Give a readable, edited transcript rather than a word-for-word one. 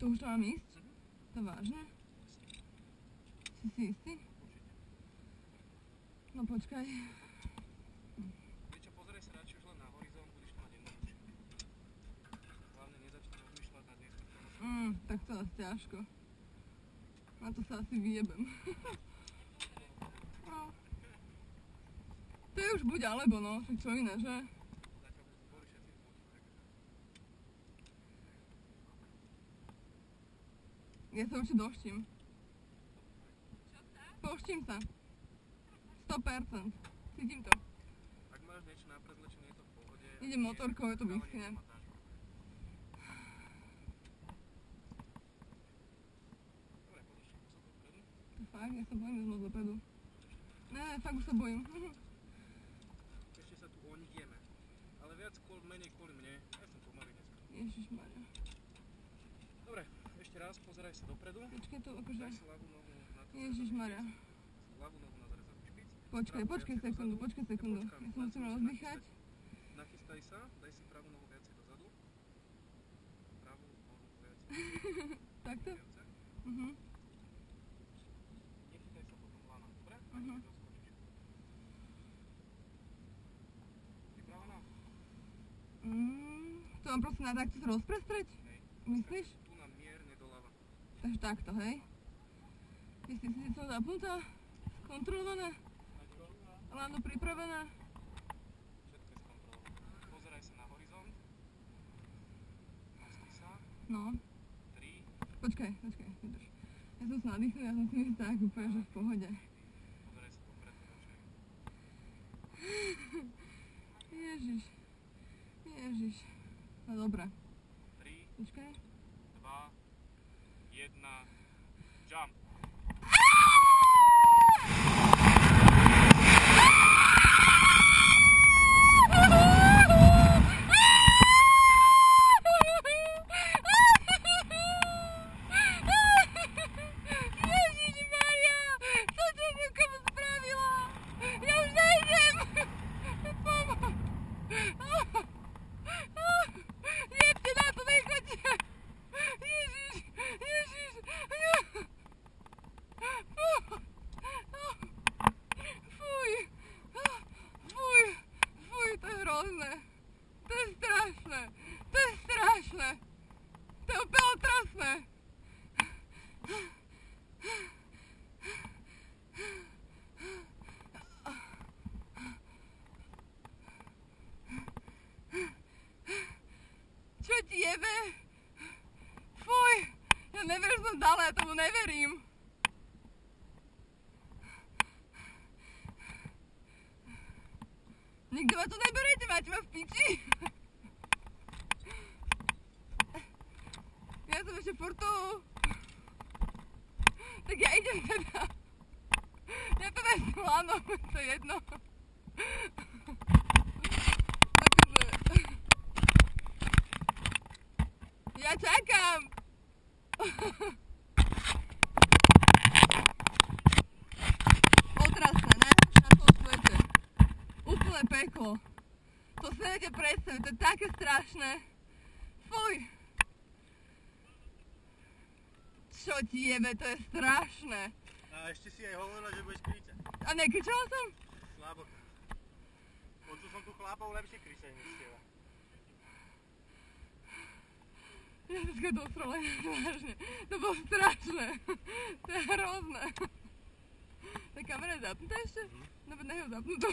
To už to mám ísť? To vážne? Si istý? No počkaj. Vieš čo, pozeraj sa radšej už len na horizont, budeš to mať jednoduchšie. Hlavne nezačni rozmýšľať nad niečím. Tak to asi ťažko. Na to sa asi vyjebem. No. To je už buď alebo, no, však čo iné, že? Ja sa určite doštím. Poštím sa. 100%. Cítim to. Ak máš niečo na predlečenie, je to v pohode. Idem motorkou, je to vyschne. Dobre, poďš sa dopredu. Fakt, ja sa bojím ísť moc dopredu. Ne, fakt už sa bojím. Ešte sa tu onidieme. Ale viac menej kvôli mne. Ja som pomalý dneska. Ježišmaria. Dobre, ešte raz pozeraj sa dopredu. Počkaj to, akože... Daj si ľavú nohu na to. Ježišmaria. Ľavú nohu na zrezavý špic. Počkaj sekundu. Ja sa musím rozdychať. Nachystaj sa, daj si pravú nohu viacej dozadu. Pravú nohu viacej. Takto? Nechytaj sa potom lana, dobre? Doskočíš. Pripravená? To mám proste na takto sa rozprestreť? Hej. Myslíš? Tu na mierne doľava. Takže takto, hej? Jestli si to zapnutá? Skontrolované? Lano pripravená? Všetko je skontrolované. Pozeraj sa na horizont. Naspí sa. No. 3. Počkaj, vydrž. Ja som sa nadýchla, ja som si myslel tak úplne, že v pohode. Pozeraj sa dopredu radšej. Ježiš. No dobré. 3, Počkaj. 2, 1, jump! To je úplne otrasné. Čo ti jebe? Fuj, ja neverím, že som dala, ja tomu neverím. Nikto ma tu neberete, máte ma v piči. Ja som ešte furt tu. Tak ja idem teda. Ja teda s Lánom, to je jedno. Akože... Ja čakám. Otrasné, ne? Na tom svete. Úplné peklo. To si neviete predstaviť, to je také strašné. Fuj. Čo ti jebe, to je strašné. A ešte si aj hovorila, že budeš kričať. A nekričala som? Slabo. Počul som tu chlapov lepšie kričať než teba. Ja dneska dosrala, vážne. To bolo strašné. To je hrozné. Tá kamera je zapnutá ešte? No, nech ho zapnutú.